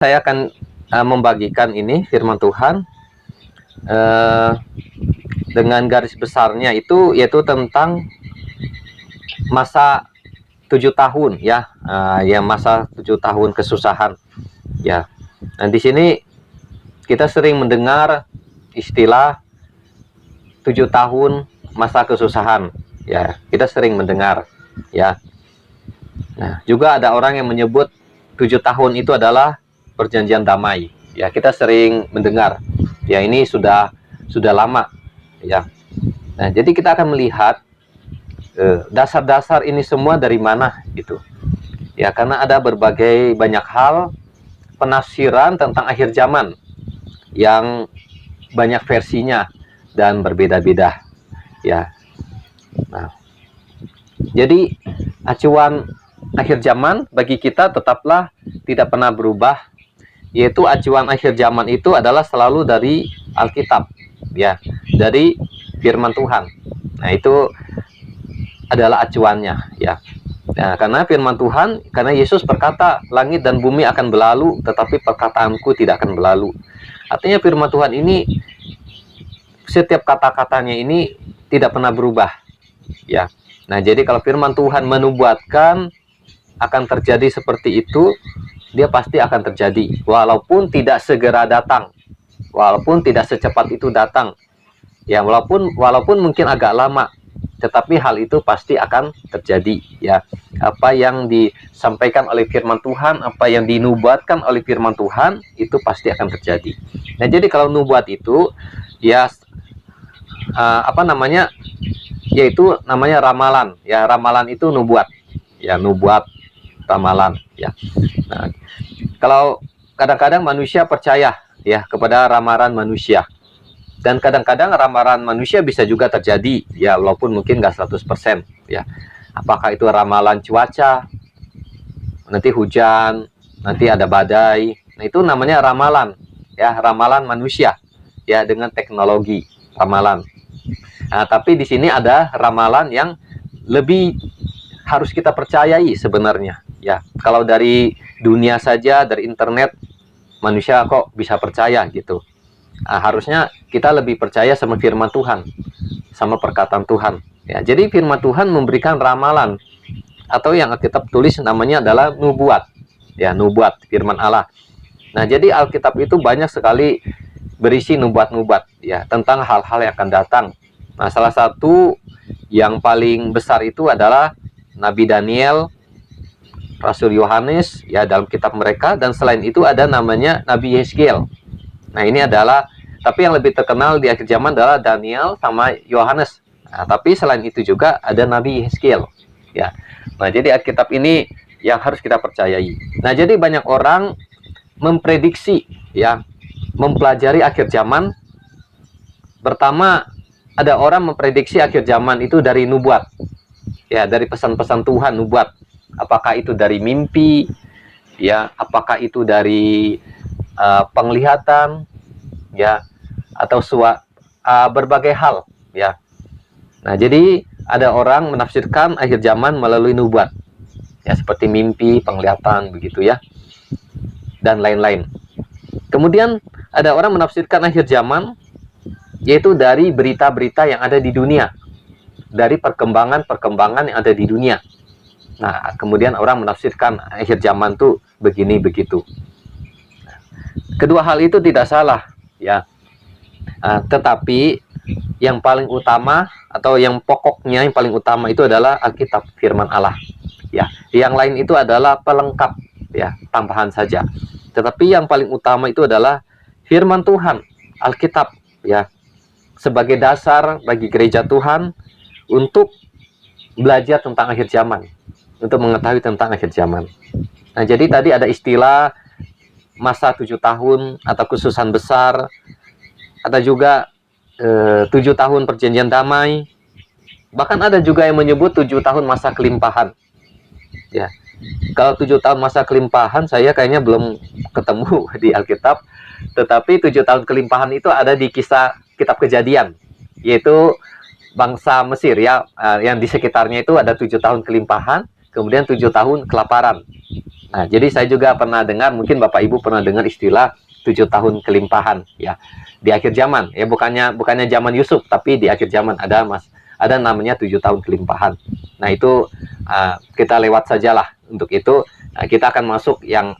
saya akan membagikan ini firman Tuhan dengan garis besarnya itu yaitu tentang masa 7 tahun ya, masa 7 tahun kesusahan ya. Nah, di sini kita sering mendengar istilah 7 tahun masa kesusahan ya, kita sering mendengar ya. Nah, juga ada orang yang menyebut 7 tahun itu adalah perjanjian damai ya, kita sering mendengar ya, ini sudah lama ya. Nah, jadi kita akan melihat dasar-dasar ini semua dari mana gitu ya, karena ada berbagai banyak hal penafsiran tentang akhir zaman yang banyak versinya dan berbeda-beda ya. Nah, jadi acuan akhir zaman bagi kita tetaplah tidak pernah berubah, yaitu acuan akhir zaman itu adalah selalu dari Alkitab ya, dari firman Tuhan. Nah, itu adalah acuannya ya. Nah, karena firman Tuhan, karena Yesus berkata langit dan bumi akan berlalu tetapi perkataanku tidak akan berlalu. Artinya firman Tuhan ini setiap kata-katanya ini tidak pernah berubah ya. Nah, jadi kalau firman Tuhan menubuatkan akan terjadi seperti itu, dia pasti akan terjadi walaupun tidak segera datang, walaupun tidak secepat itu datang ya, walaupun mungkin agak lama, tetapi hal itu pasti akan terjadi ya. Apa yang disampaikan oleh firman Tuhan, apa yang dinubuatkan oleh firman Tuhan itu pasti akan terjadi. Nah, jadi kalau nubuat itu ya yaitu namanya ramalan ya. Ramalan itu nubuat ya, nubuat, ramalan ya. Nah, kalau kadang-kadang manusia percaya ya kepada ramalan manusia, dan kadang-kadang ramalan manusia bisa juga terjadi ya, walaupun mungkin nggak 100% ya. Apakah itu ramalan cuaca, nanti hujan, nanti ada badai, nah itu namanya ramalan ya, ramalan manusia ya, dengan teknologi ramalan. Nah, tapi di sini ada ramalan yang lebih harus kita percayai sebenarnya ya. Kalau dari dunia saja, dari internet, manusia kok bisa percaya gitu. Nah, harusnya kita lebih percaya sama firman Tuhan, sama perkataan Tuhan ya. Jadi firman Tuhan memberikan ramalan, atau yang Alkitab tulis namanya adalah nubuat ya, nubuat firman Allah. Nah, jadi Alkitab itu banyak sekali berisi nubuat-nubuat ya, tentang hal-hal yang akan datang. Nah, salah satu yang paling besar itu adalah Nabi Daniel, Rasul Yohanes ya dalam kitab mereka, dan selain itu ada namanya Nabi Yeskiel. Nah, ini adalah, tapi yang lebih terkenal di akhir zaman adalah Daniel sama Yohanes. Nah, tapi selain itu juga ada Nabi Yeskiel ya. Nah, jadi Alkitab ini yang harus kita percayai. Nah, jadi banyak orang memprediksi ya, mempelajari akhir zaman. Pertama, ada orang memprediksi akhir zaman itu dari nubuat ya, dari pesan-pesan Tuhan, nubuat. Apakah itu dari mimpi ya, apakah itu dari penglihatan ya, atau berbagai hal ya. Nah, jadi ada orang menafsirkan akhir zaman melalui nubuat ya, seperti mimpi, penglihatan begitu ya, dan lain-lain. Kemudian ada orang menafsirkan akhir zaman yaitu dari berita-berita yang ada di dunia, dari perkembangan yang ada di dunia. Nah, kemudian orang menafsirkan akhir zaman tuh begini begitu. Kedua hal itu tidak salah ya. Tetapi yang paling utama atau yang pokoknya, yang paling utama itu adalah Alkitab, firman Allah ya. Yang lain itu adalah pelengkap ya, tambahan saja. Tetapi yang paling utama itu adalah firman Tuhan, Alkitab ya, sebagai dasar bagi gereja Tuhan untuk belajar tentang akhir zaman, untuk mengetahui tentang akhir zaman. Nah, jadi tadi ada istilah masa 7 tahun atau kesusahan besar, ada juga 7 tahun perjanjian damai, bahkan ada juga yang menyebut 7 tahun masa kelimpahan ya. Kalau 7 tahun masa kelimpahan saya kayaknya belum ketemu di Alkitab, tetapi 7 tahun kelimpahan itu ada di kisah kitab Kejadian, yaitu bangsa Mesir ya, yang di sekitarnya itu ada 7 tahun kelimpahan, kemudian 7 tahun kelaparan. Nah, jadi saya juga pernah dengar, mungkin Bapak Ibu pernah dengar istilah 7 tahun kelimpahan, ya, di akhir zaman. Ya, bukannya zaman Yusuf, tapi di akhir zaman ada namanya 7 tahun kelimpahan. Nah, itu kita lewat sajalah untuk itu. Kita akan masuk yang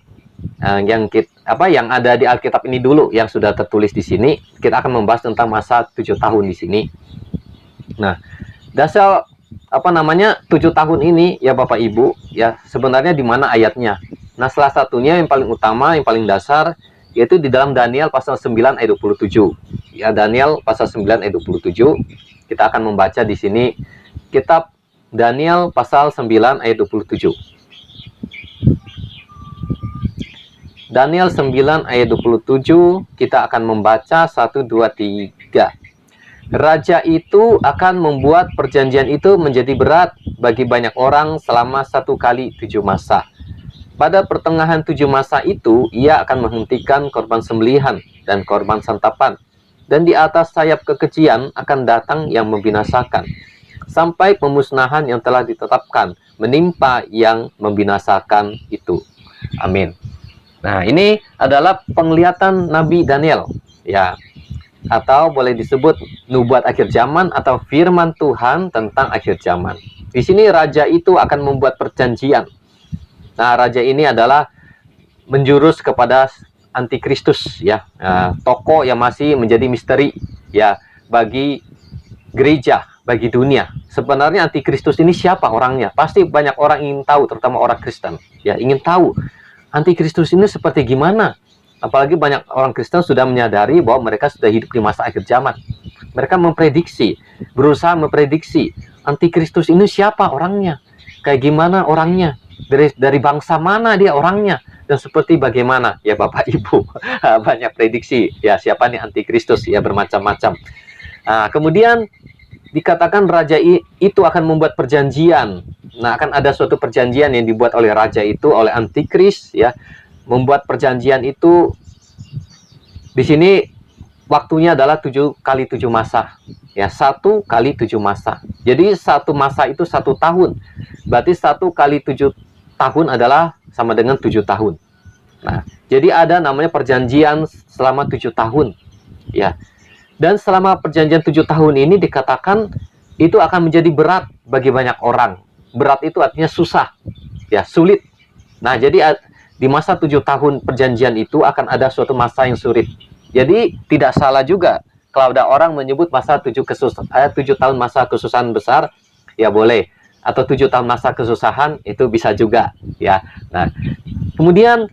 ada di Alkitab ini dulu, yang sudah tertulis di sini. Kita akan membahas tentang masa 7 tahun di sini. Nah, dasar 7 tahun ini ya Bapak Ibu, ya sebenarnya di mana ayatnya? Nah, salah satunya yang paling utama, yang paling dasar, yaitu di dalam Daniel pasal 9 ayat 27. Ya, Daniel pasal 9 ayat 27. Kita akan membaca di sini kitab Daniel pasal 9 ayat 27. Daniel 9 ayat 27, kita akan membaca 1, 2, 3. Raja itu akan membuat perjanjian itu menjadi berat bagi banyak orang selama 1 kali 7 masa. Pada pertengahan 7 masa itu, ia akan menghentikan korban sembelihan dan korban santapan. Dan di atas sayap kekejian akan datang yang membinasakan, sampai pemusnahan yang telah ditetapkan menimpa yang membinasakan itu. Amin. Nah, ini adalah penglihatan Nabi Daniel, ya, atau boleh disebut nubuat akhir zaman atau firman Tuhan tentang akhir zaman. Di sini raja itu akan membuat perjanjian. Nah, raja ini adalah menjurus kepada antikristus, ya, tokoh yang masih menjadi misteri, ya, bagi gereja, bagi dunia. Sebenarnya antikristus ini siapa orangnya? Pasti banyak orang ingin tahu, terutama orang Kristen, ya, ingin tahu antikristus ini seperti gimana. Apalagi banyak orang Kristen sudah menyadari bahwa mereka sudah hidup di masa akhir zaman. Mereka berusaha memprediksi antikristus ini siapa orangnya, kayak gimana orangnya, dari bangsa mana dia orangnya, dan seperti bagaimana, ya Bapak Ibu. Banyak prediksi, ya, siapa nih antikristus, ya, bermacam-macam. Nah, kemudian dikatakan raja itu akan membuat perjanjian. Nah, akan ada suatu perjanjian yang dibuat oleh raja itu, oleh antikris, ya. Membuat perjanjian itu di sini waktunya adalah 7 kali 7 masa, ya, 1 kali 7 masa. Jadi 1 masa itu 1 tahun. Berarti 1 kali 7 tahun adalah sama dengan 7 tahun. Nah, jadi ada namanya perjanjian selama 7 tahun, ya. Dan selama perjanjian 7 tahun ini dikatakan itu akan menjadi berat bagi banyak orang. Berat itu artinya susah, ya, sulit. Nah, jadi di masa 7 tahun perjanjian itu akan ada suatu masa yang sulit. Jadi tidak salah juga kalau ada orang menyebut masa 7 tahun masa kesusahan besar, ya boleh. Atau 7 tahun masa kesusahan, itu bisa juga, ya. Nah, kemudian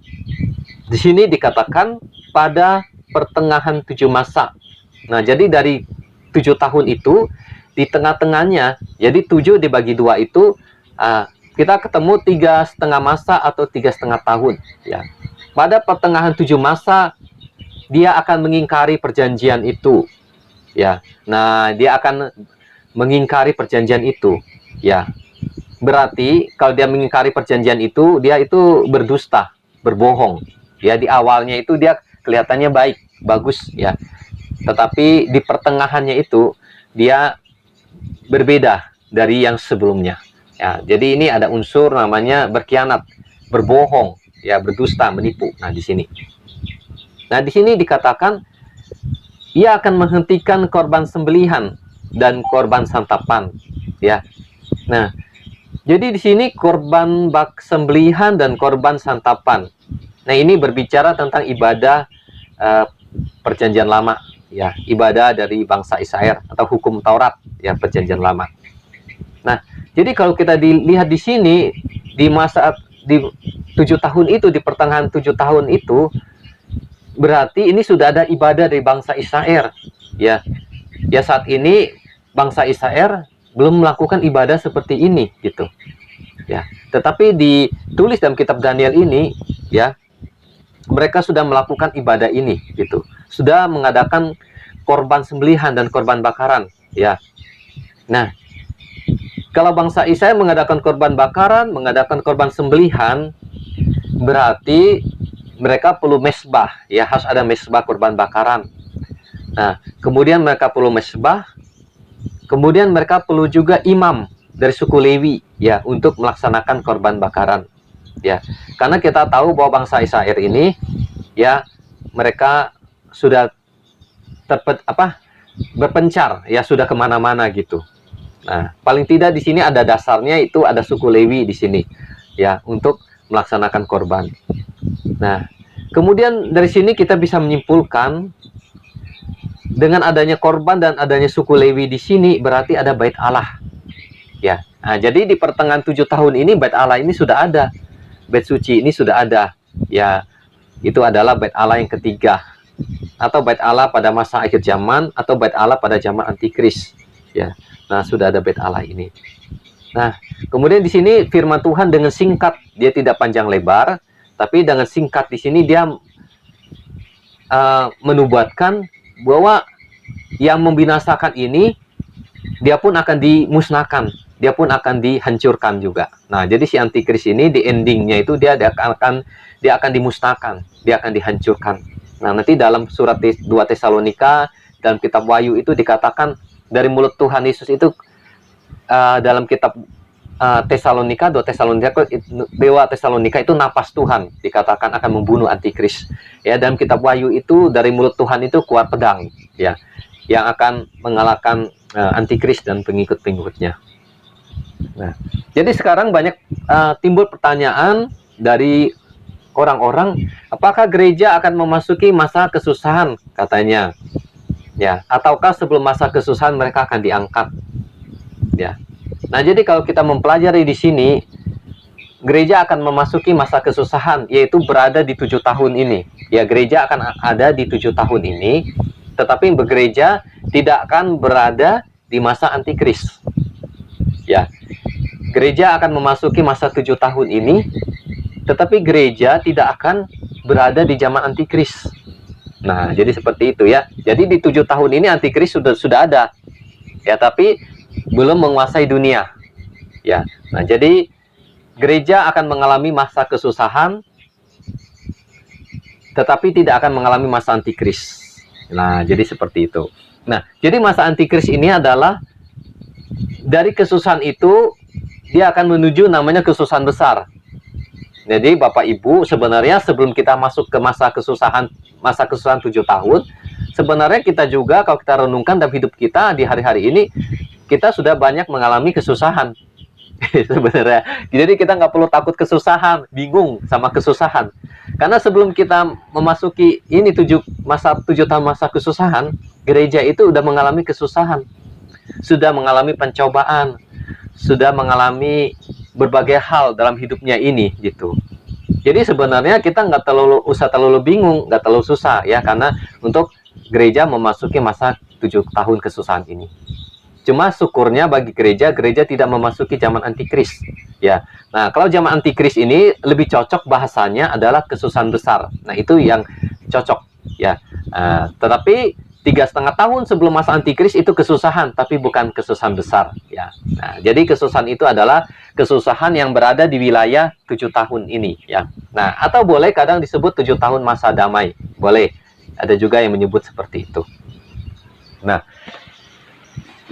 di sini dikatakan pada pertengahan 7 masa. Nah, jadi dari 7 tahun itu, di tengah-tengahnya, jadi 7 dibagi 2 itu, kita ketemu 3,5 masa atau 3,5 tahun, ya. Pada pertengahan 7 masa, dia akan mengingkari perjanjian itu, ya. Nah, dia akan mengingkari perjanjian itu, ya. Berarti kalau dia mengingkari perjanjian itu, dia itu berdusta, berbohong. Ya, di awalnya itu dia kelihatannya baik, bagus, ya. Tetapi di pertengahannya itu dia berbeda dari yang sebelumnya. Ya, jadi ini ada unsur namanya berkhianat, berbohong, ya, berdusta, menipu. Nah, di sini. Nah, di sini dikatakan ia akan menghentikan korban sembelihan dan korban santapan, ya. Nah, jadi di sini korban sembelihan dan korban santapan. Nah, ini berbicara tentang ibadah perjanjian lama, ya, ibadah dari bangsa Israel atau hukum Taurat, ya, perjanjian lama. Nah, jadi kalau kita dilihat di sini, di 7 tahun itu, di pertengahan 7 tahun itu, berarti ini sudah ada ibadah dari bangsa Israel, ya. Ya, saat ini bangsa Israel belum melakukan ibadah seperti ini, gitu, ya. Tetapi ditulis dalam kitab Daniel ini, ya, mereka sudah melakukan ibadah ini, gitu. Sudah mengadakan korban sembelihan dan korban bakaran, ya. Nah, kalau bangsa Israel mengadakan korban bakaran, mengadakan korban sembelihan, berarti mereka perlu mesbah, ya, harus ada mesbah korban bakaran. Nah, kemudian mereka perlu mesbah, kemudian mereka perlu juga imam dari suku Lewi, ya untuk melaksanakan korban bakaran. Ya, karena kita tahu bahwa bangsa Israel ini ya mereka sudah berpencar ya, sudah kemana-mana gitu. Nah, paling tidak di sini ada dasarnya, itu ada suku Lewi di sini ya untuk melaksanakan korban. Nah, kemudian dari sini kita bisa menyimpulkan dengan adanya korban dan adanya suku Lewi di sini berarti ada bait Allah. Ya. Nah, jadi di pertengahan 7 tahun ini bait Allah ini sudah ada. Bait suci ini sudah ada. Ya, itu adalah bait Allah yang ketiga. Atau bait Allah pada masa akhir zaman, atau bait Allah pada zaman antikris. Ya. Nah, sudah ada bait Allah ini. Nah, kemudian di sini firman Tuhan dengan singkat, dia tidak panjang lebar, tapi dengan singkat di sini dia menubuatkan bahwa yang membinasakan ini dia pun akan dimusnahkan, dia pun akan dihancurkan juga. Nah, jadi si antikris ini di endingnya itu dia akan dimusnahkan, dia akan dihancurkan. Nah, nanti dalam surat 2 Tesalonika dalam kitab Wahyu itu dikatakan dari mulut Tuhan Yesus itu dalam kitab Tesalonika, 2 Tesalonika itu napas Tuhan, dikatakan akan membunuh antikris. Ya, dalam kitab Wahyu itu dari mulut Tuhan itu keluar pedang, ya, yang akan mengalahkan antikris dan pengikut-pengikutnya. Nah, jadi sekarang banyak timbul pertanyaan dari orang-orang, apakah gereja akan memasuki masa kesusahan katanya, ya, ataukah sebelum masa kesusahan mereka akan diangkat, ya. Nah, jadi kalau kita mempelajari di sini, gereja akan memasuki masa kesusahan, yaitu berada di 7 tahun ini. Ya, gereja akan ada di 7 tahun ini, tetapi gereja tidak akan berada di masa antikris. Ya, gereja akan memasuki masa 7 tahun ini, tetapi gereja tidak akan berada di zaman antikris. Nah, jadi seperti itu ya. Jadi di 7 tahun ini antikris sudah ada. Ya, tapi belum menguasai dunia. Ya. Nah, jadi gereja akan mengalami masa kesusahan, tetapi tidak akan mengalami masa antikris. Nah, jadi seperti itu. Nah, jadi masa antikris ini adalah dari kesusahan itu dia akan menuju namanya kesusahan besar. Jadi Bapak Ibu, sebenarnya sebelum kita masuk ke masa kesusahan 7 tahun, sebenarnya kita juga kalau kita renungkan dalam hidup kita di hari-hari ini, kita sudah banyak mengalami kesusahan sebenarnya. Jadi kita nggak perlu takut kesusahan, bingung sama kesusahan. Karena sebelum kita memasuki ini 7 tahun masa kesusahan, gereja itu sudah mengalami kesusahan, sudah mengalami pencobaan, sudah mengalami berbagai hal dalam hidupnya ini gitu. Jadi sebenarnya kita nggak usah terlalu bingung, nggak terlalu susah ya, karena untuk gereja memasuki masa 7 tahun kesusahan ini. Cuma syukurnya bagi gereja tidak memasuki zaman antikris. Ya, nah kalau zaman antikris ini lebih cocok bahasanya adalah kesusahan besar. Nah itu yang cocok ya. Tetapi 3,5 tahun sebelum masa antikris itu kesusahan, tapi bukan kesusahan besar. Ya, nah jadi kesusahan itu adalah kesusahan yang berada di wilayah 7 tahun ini. Ya, nah atau boleh kadang disebut 7 tahun masa damai. Boleh. Ada juga yang menyebut seperti itu. Nah,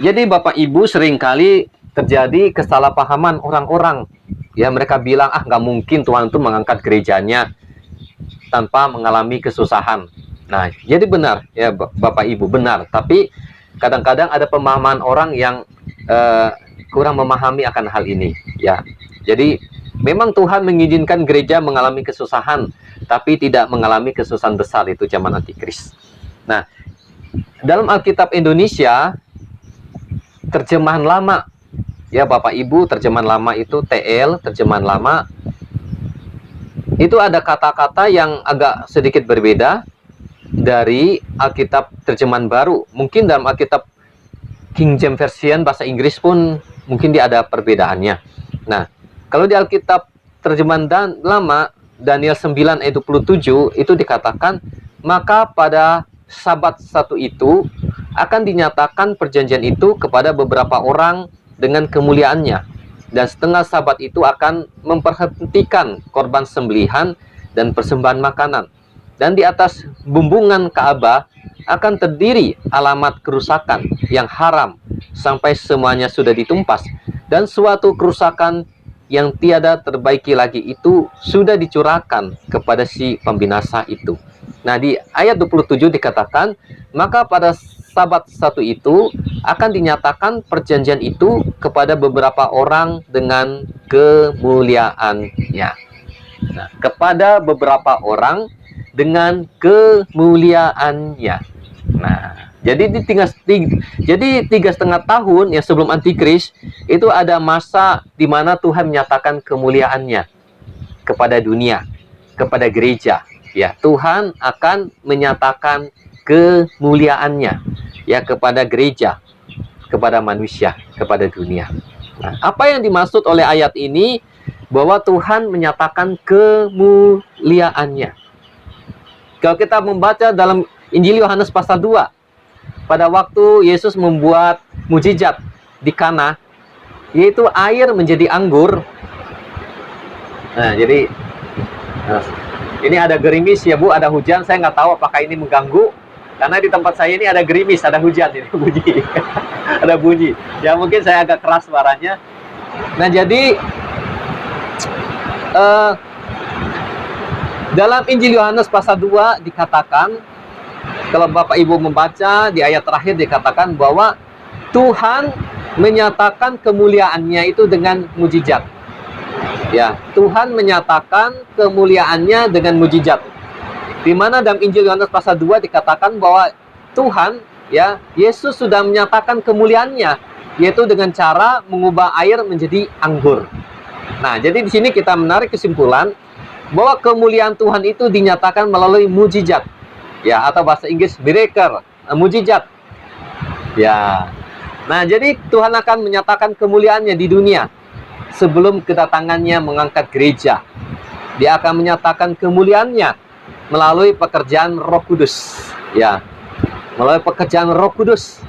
jadi Bapak Ibu seringkali terjadi kesalahpahaman orang-orang. Ya, mereka bilang, nggak mungkin Tuhan itu mengangkat gerejanya tanpa mengalami kesusahan. Nah, jadi benar ya Bapak Ibu, benar. Tapi kadang-kadang ada pemahaman orang yang kurang memahami akan hal ini. Ya, jadi memang Tuhan mengizinkan gereja mengalami kesusahan, tapi tidak mengalami kesusahan besar, itu zaman antikris. Nah, dalam Alkitab Indonesia, terjemahan lama, ya Bapak Ibu, terjemahan lama itu TL, terjemahan lama, itu ada kata-kata yang agak sedikit berbeda dari Alkitab terjemahan baru. Mungkin dalam Alkitab King James Version bahasa Inggris pun mungkin dia ada perbedaannya. Nah, kalau di Alkitab terjemahan lama, Daniel 9 ayat 27 itu dikatakan, maka pada Sabat satu itu akan dinyatakan perjanjian itu kepada beberapa orang dengan kemuliaannya, dan setengah Sabat itu akan memperhentikan korban sembelihan dan persembahan makanan, dan di atas bumbungan Ka'bah akan terdiri alamat kerusakan yang haram sampai semuanya sudah ditumpas, dan suatu kerusakan yang tiada terbaiki lagi itu sudah dicurahkan kepada si pembinasa itu. Nah, di ayat 27 dikatakan, maka pada Sabat satu itu akan dinyatakan perjanjian itu kepada beberapa orang dengan kemuliaannya. Nah, kepada beberapa orang dengan kemuliaannya. Nah, jadi di 3,5 tahun yang sebelum Antikris itu ada masa di mana Tuhan menyatakan kemuliaannya kepada dunia, kepada gereja. Ya, Tuhan akan menyatakan kemuliaannya ya kepada gereja, kepada manusia, kepada dunia. Nah, apa yang dimaksud oleh ayat ini? Bahwa Tuhan menyatakan kemuliaannya. Kalau kita membaca dalam Injil Yohanes pasal 2, pada waktu Yesus membuat mujizat di Kana, yaitu air menjadi anggur. Nah, jadi ini ada gerimis ya Bu, ada hujan. Saya nggak tahu apakah ini mengganggu, karena di tempat saya ini ada gerimis, ada hujan, ini bunyi, ada bunyi. Ya mungkin saya agak keras suaranya. Nah, jadi dalam Injil Yohanes pasal 2 dikatakan, kalau Bapak Ibu membaca di ayat terakhir dikatakan bahwa Tuhan menyatakan kemuliaannya itu dengan mujizat. Ya, Tuhan menyatakan kemuliaannya dengan mujizat. Di mana dalam Injil Yohanes pasal 2 dikatakan bahwa Tuhan, ya, Yesus sudah menyatakan kemuliaannya, yaitu dengan cara mengubah air menjadi anggur. Nah, jadi di sini kita menarik kesimpulan bahwa kemuliaan Tuhan itu dinyatakan melalui mujizat. Ya, atau bahasa Inggris miracle, mujizat. Ya. Nah, jadi Tuhan akan menyatakan kemuliaannya di dunia sebelum kedatangannya mengangkat gereja. Dia akan menyatakan kemuliaannya melalui pekerjaan Roh Kudus. Ya. Melalui pekerjaan Roh Kudus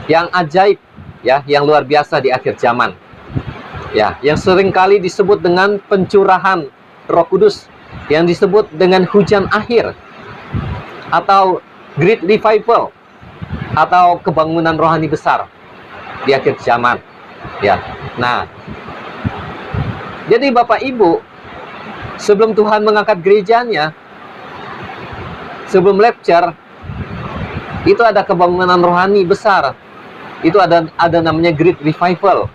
yang ajaib, ya, yang luar biasa di akhir zaman. Ya, yang seringkali disebut dengan pencurahan Roh Kudus, yang disebut dengan hujan akhir, atau Great Revival, atau kebangunan rohani besar di akhir zaman. Ya, nah, jadi Bapak Ibu, sebelum Tuhan mengangkat gerejanya, sebelum rapture, itu ada kebangunan rohani besar. Itu ada namanya Great Revival.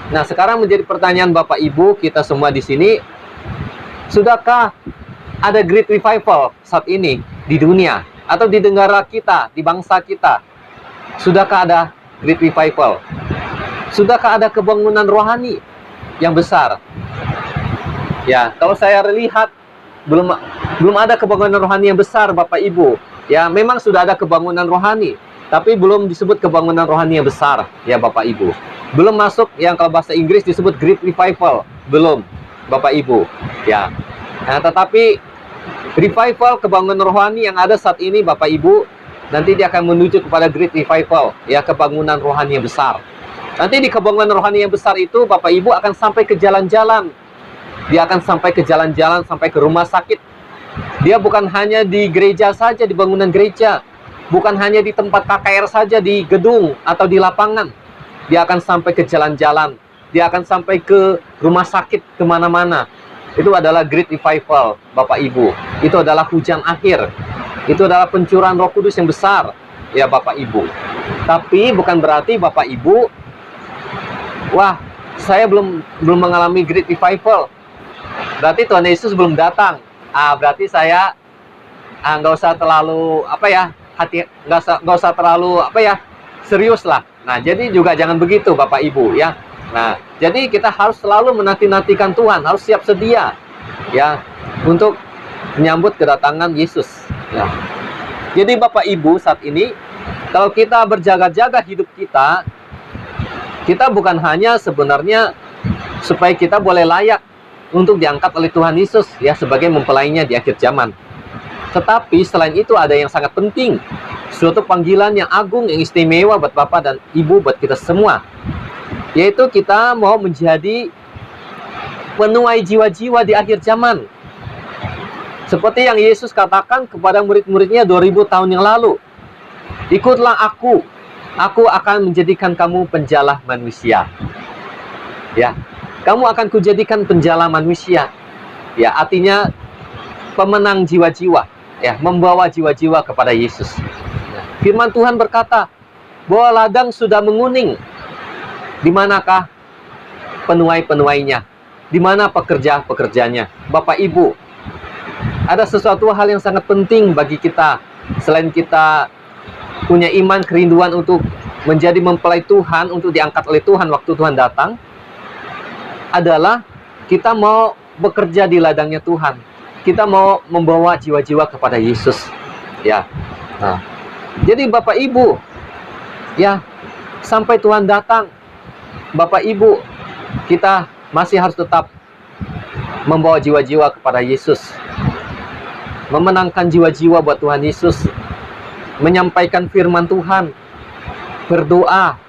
Nah, sekarang menjadi pertanyaan Bapak Ibu, kita semua di sini, sudahkah ada Great Revival saat ini di dunia atau di negara kita, di bangsa kita? Sudahkah ada Great Revival? Sudahkah ada kebangunan rohani yang besar? Ya, kalau saya lihat belum ada kebangunan rohani yang besar, Bapak Ibu. Ya, memang sudah ada kebangunan rohani, tapi belum disebut kebangunan rohani yang besar, ya Bapak Ibu. Belum masuk yang kalau bahasa Inggris disebut Great Revival, belum, Bapak Ibu. Ya. Nah, tetapi revival kebangunan rohani yang ada saat ini, Bapak Ibu, nanti dia akan menuju kepada Great Revival, ya, kebangunan rohani yang besar. Nanti di kebangunan rohani yang besar itu, Bapak Ibu akan sampai ke jalan-jalan. Dia akan sampai ke jalan-jalan, sampai ke rumah sakit. Dia bukan hanya di gereja saja, di bangunan gereja. Bukan hanya di tempat KKR saja, di gedung atau di lapangan. Dia akan sampai ke jalan-jalan. Dia akan sampai ke rumah sakit, kemana-mana. Itu adalah Great Revival, Bapak Ibu. Itu adalah hujan akhir. Itu adalah pencurahan Roh Kudus yang besar, ya Bapak Ibu. Tapi bukan berarti Bapak Ibu, wah, saya belum mengalami Great Revival, berarti Tuhan Yesus belum datang. Berarti saya nggak usah terlalu nggak usah terlalu serius lah. Nah, jadi juga jangan begitu Bapak Ibu, ya. Nah, jadi kita harus selalu menanti-nantikan Tuhan, harus siap sedia, ya, untuk menyambut kedatangan Yesus. Ya. Jadi Bapak Ibu, saat ini kalau kita berjaga-jaga hidup kita bukan hanya sebenarnya supaya kita boleh layak untuk diangkat oleh Tuhan Yesus, ya, sebagai mempelainya di akhir zaman. Tetapi selain itu ada yang sangat penting, suatu panggilan yang agung, yang istimewa buat Bapak dan Ibu, buat kita semua, yaitu kita mau menjadi penuai jiwa-jiwa di akhir zaman. Seperti yang Yesus katakan kepada murid-muridnya 2000 tahun yang lalu, ikutlah aku, Aku akan menjadikan kamu penjala manusia. Ya, kamu akan kujadikan penjala manusia. Ya, artinya pemenang jiwa-jiwa. Ya, membawa jiwa-jiwa kepada Yesus. Ya, firman Tuhan berkata bahwa ladang sudah menguning. Di manakah penuai-penuainya? Di mana pekerja-pekerjanya? Bapak Ibu, ada sesuatu hal yang sangat penting bagi kita. Selain kita punya iman, kerinduan untuk menjadi mempelai Tuhan, untuk diangkat oleh Tuhan waktu Tuhan datang, adalah kita mau bekerja di ladangnya Tuhan. Kita mau membawa jiwa-jiwa kepada Yesus. Ya. Nah, jadi Bapak Ibu, ya, sampai Tuhan datang, Bapak Ibu, kita masih harus tetap membawa jiwa-jiwa kepada Yesus. Memenangkan jiwa-jiwa buat Tuhan Yesus. Menyampaikan firman Tuhan. Berdoa.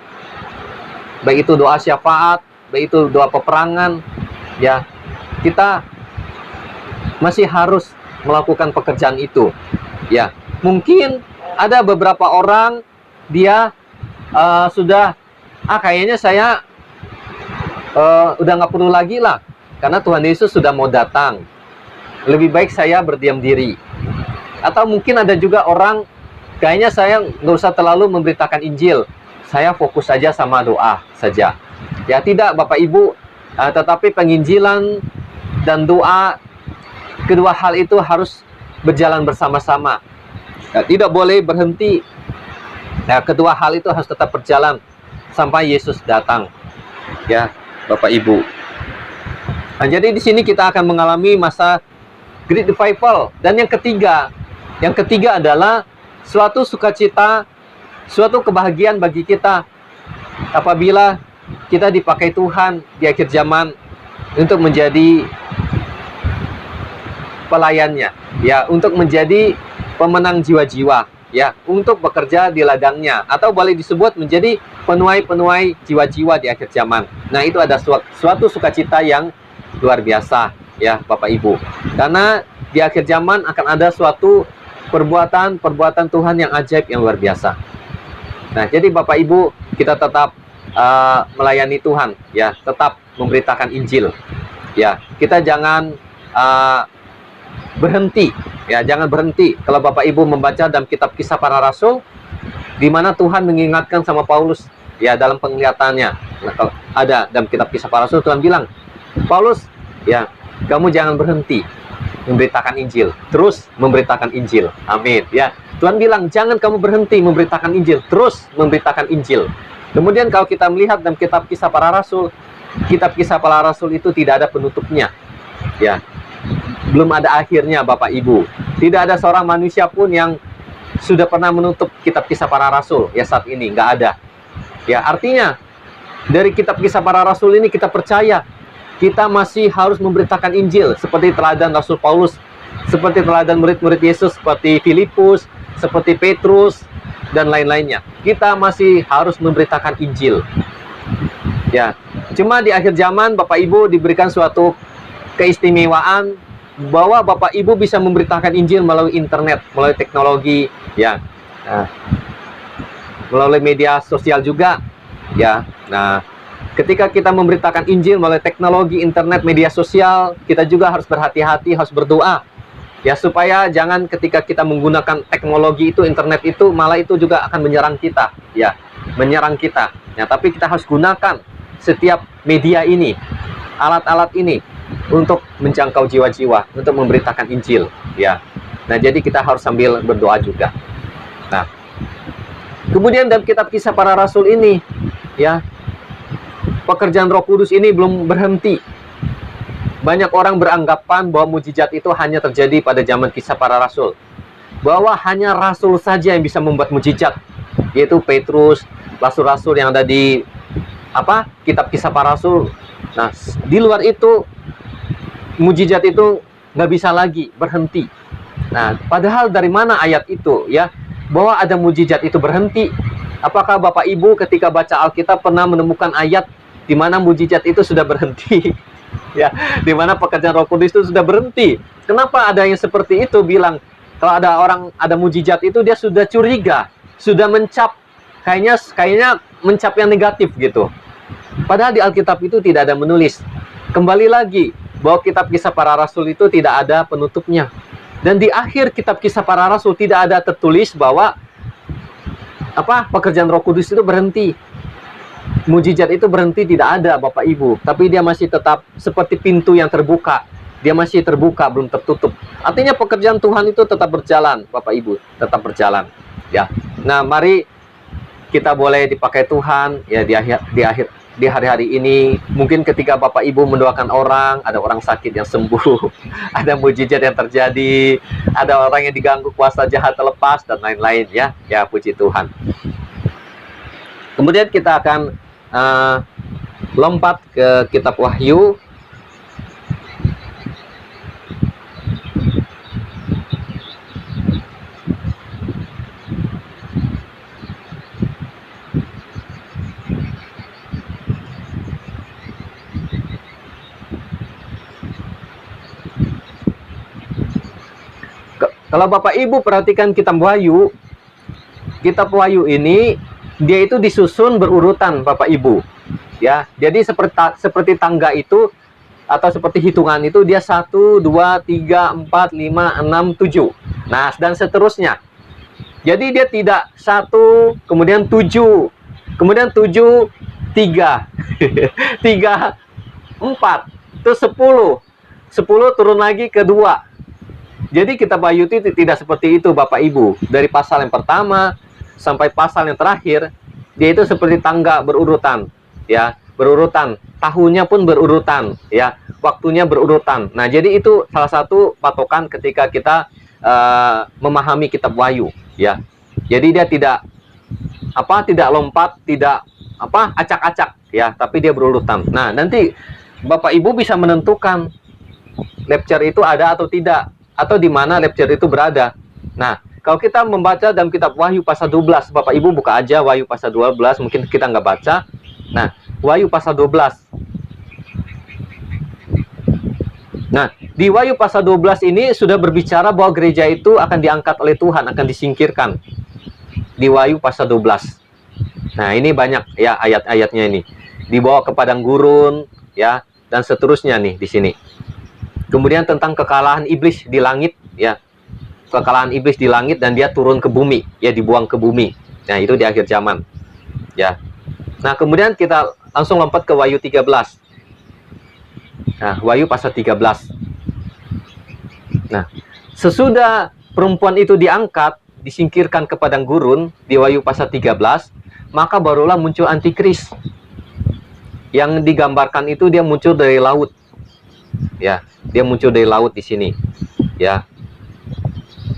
Baik itu doa syafaat, baik itu doa peperangan. Ya, kita masih harus melakukan pekerjaan itu. Ya, mungkin ada beberapa orang dia sudah kayaknya saya udah nggak perlu lagi lah, karena Tuhan Yesus sudah mau datang. Lebih baik saya berdiam diri. Atau mungkin ada juga orang, kayaknya saya nggak usah terlalu memberitakan Injil. Saya fokus saja sama doa saja. Ya tidak Bapak Ibu, tetapi penginjilan dan doa, kedua hal itu harus berjalan bersama-sama. Ya, tidak boleh berhenti. Ya, kedua hal itu harus tetap berjalan sampai Yesus datang. Ya, Bapak Ibu. Nah, jadi di sini kita akan mengalami masa Great Revival. Dan yang ketiga adalah suatu sukacita, suatu kebahagiaan bagi kita apabila kita dipakai Tuhan di akhir zaman untuk menjadi pelayannya, ya, untuk menjadi pemenang jiwa-jiwa, ya, untuk bekerja di ladangnya, atau boleh disebut menjadi penuai-penuai jiwa-jiwa di akhir zaman. Nah, itu ada suatu sukacita yang luar biasa, ya, Bapak Ibu. Karena di akhir zaman akan ada suatu perbuatan Tuhan yang ajaib, yang luar biasa. Nah, jadi Bapak Ibu, kita tetap melayani Tuhan, ya, tetap memberitakan Injil, ya. Kita jangan berhenti, ya, jangan berhenti. Kalau Bapak Ibu membaca dalam kitab Kisah Para Rasul, di mana Tuhan mengingatkan sama Paulus, ya, dalam penglihatannya. Nah, kalau ada dalam kitab Kisah Para Rasul, Tuhan bilang, Paulus, ya, kamu jangan berhenti memberitakan Injil, terus memberitakan Injil. Amin, ya. Tuhan bilang, jangan kamu berhenti memberitakan Injil, terus memberitakan Injil. Kemudian kalau kita melihat dalam kitab Kisah Para Rasul, kitab Kisah Para Rasul itu tidak ada penutupnya, ya. Belum ada akhirnya, Bapak Ibu. Tidak ada seorang manusia pun yang sudah pernah menutup kitab Kisah Para Rasul, ya, saat ini nggak ada. Ya, artinya dari kitab Kisah Para Rasul ini kita percaya kita masih harus memberitakan Injil seperti teladan Rasul Paulus, seperti teladan murid-murid Yesus seperti Filipus, seperti Petrus, dan lain-lainnya. Kita masih harus memberitakan Injil. Ya, cuma di akhir zaman Bapak Ibu diberikan suatu keistimewaan bahwa Bapak Ibu bisa memberitakan Injil melalui internet, melalui teknologi, ya, melalui media sosial juga, ya. Nah, ketika kita memberitakan Injil melalui teknologi, internet, media sosial, kita juga harus berhati-hati, harus berdoa, ya, supaya jangan ketika kita menggunakan teknologi itu, internet itu, malah itu juga akan menyerang kita, ya, menyerang kita. Ya, tapi kita harus gunakan setiap media ini, alat-alat ini, untuk menjangkau jiwa-jiwa, untuk memberitakan Injil, ya. Nah, jadi kita harus sambil berdoa juga. Nah, kemudian dalam kitab Kisah Para Rasul ini, ya, pekerjaan Roh Kudus ini belum berhenti. Banyak orang beranggapan bahwa mujizat itu hanya terjadi pada zaman Kisah Para Rasul, bahwa hanya Rasul saja yang bisa membuat mujizat, yaitu Petrus, Rasul-Rasul yang ada di kitab Kisah Para Rasul. Nah, di luar itu mujizat itu nggak bisa lagi berhenti. Nah, padahal dari mana ayat itu, ya, bahwa ada mujizat itu berhenti? Apakah Bapak Ibu ketika baca Alkitab pernah menemukan ayat di mana mujizat itu sudah berhenti? Ya, di mana pekerjaan Roh Kudus itu sudah berhenti? Kenapa ada yang seperti itu bilang kalau ada orang ada mujizat itu dia sudah curiga, sudah mencap kayaknya mencap yang negatif gitu. Padahal di Alkitab itu tidak ada menulis. Kembali lagi bahwa kitab Kisah Para Rasul itu tidak ada penutupnya. Dan di akhir kitab Kisah Para Rasul tidak ada tertulis bahwa pekerjaan Roh Kudus itu berhenti. Mujizat itu berhenti, tidak ada Bapak Ibu. Tapi dia masih tetap seperti pintu yang terbuka. Dia masih terbuka, belum tertutup. Artinya pekerjaan Tuhan itu tetap berjalan, Bapak Ibu, tetap berjalan. Ya. Nah, mari kita boleh dipakai Tuhan ya di hari-hari ini. Mungkin ketika Bapak Ibu mendoakan orang, ada orang sakit yang sembuh, ada mujizat yang terjadi, ada orang yang diganggu kuasa jahat terlepas dan lain-lain ya. Ya, puji Tuhan. Kemudian kita akan lompat ke kitab Wahyu. Kalau Bapak Ibu perhatikan kitab Wahyu ini dia itu disusun berurutan Bapak Ibu. Ya, jadi seperti tangga itu atau seperti hitungan itu dia 1 2 3 4 5 6 7. Nah, dan seterusnya. Jadi dia tidak 1 kemudian 7, kemudian 7 3 3 4 itu 10 turun lagi ke 2. Jadi kitab Wahyu itu tidak seperti itu Bapak Ibu. Dari pasal yang pertama sampai pasal yang terakhir, dia itu seperti tangga berurutan, ya, berurutan. Tahunnya pun berurutan, ya, waktunya berurutan. Nah, jadi itu salah satu patokan ketika kita memahami kitab Wahyu, ya. Jadi dia tidak lompat, tidak acak-acak, ya, tapi dia berurutan. Nah, nanti Bapak Ibu bisa menentukan lecture itu ada atau tidak, atau di mana lecture itu berada. Nah, kalau kita membaca dalam kitab Wahyu pasal 12, Bapak Ibu buka aja Wahyu pasal 12, mungkin kita nggak baca. Nah, Wahyu pasal 12. Nah, di Wahyu pasal 12 ini sudah berbicara bahwa gereja itu akan diangkat oleh Tuhan, akan disingkirkan. Di Wahyu pasal 12. Nah, ini banyak ya ayat-ayatnya ini. Dibawa ke padang gurun, ya, dan seterusnya nih di sini. Kemudian tentang kekalahan iblis di langit, ya. Kekalahan iblis di langit dan dia turun ke bumi, ya, dibuang ke bumi. Nah, itu di akhir zaman. Ya. Nah, kemudian kita langsung lompat ke Wahyu 13. Nah, Wahyu pasal 13. Nah, sesudah perempuan itu diangkat, disingkirkan ke padang gurun di Wahyu pasal 13, maka barulah muncul antikris. Yang digambarkan itu dia muncul dari laut. Ya, dia muncul dari laut di sini. Ya.